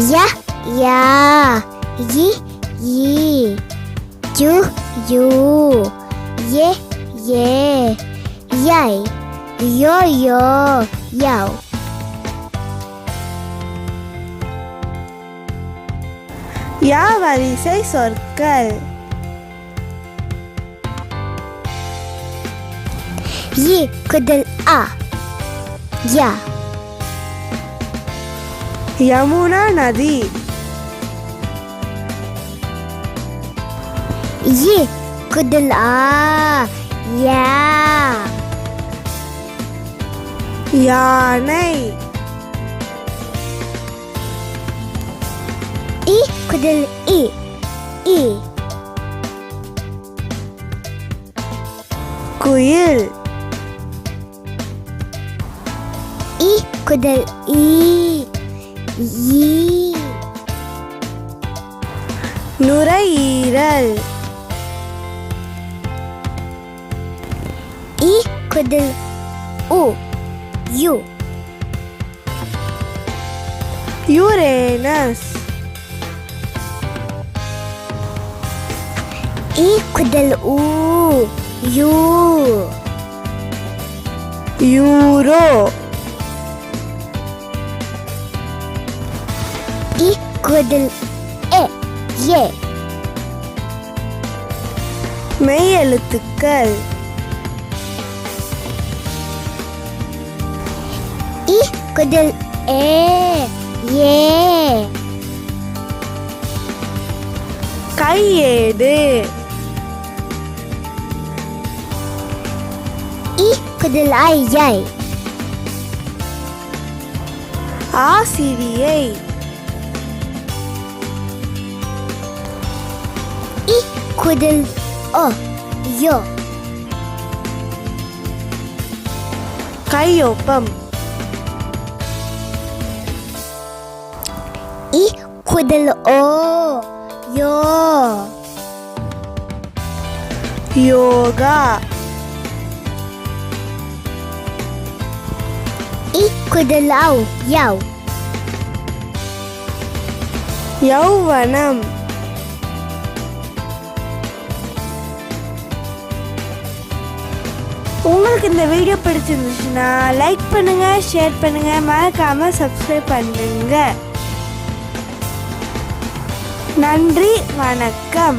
ய யா இ ஈ U U ஏ ஏ யை யோ யோ யௌ. யா வரிசை சொற்கள். ய் குதல் அ யா. யமுனா நதி. ய் குதல் ஆ யா. யானை. இ குதல் இ இ. குயில். இ குதல் ஈ ஈ. நுரையீரல். இ குதல் உ யு. யுரேனஸ். இ குதல் ஊ யூ. யூரோ. இ குதல் எ ஏ. மெய் எழுத்துக்கள். இ குதல் ஏ ஏ. கையேடு. இ குதல் ஐ யை. ஆசிரியை. இ குதல் ஓ யோ. கையொப்பம். இ குதல் ஓ யோ. யோகா. இ குதல் ஔ யௌ. யௌவனம். உங்களுக்கு இந்த வீடியோ பிடிச்சிருந்துச்சுன்னா லைக் பண்ணுங்க, ஷேர் பண்ணுங்க, மறக்காம சப்ஸ்கிரைப் பண்ணுங்க. நன்றி, வணக்கம்.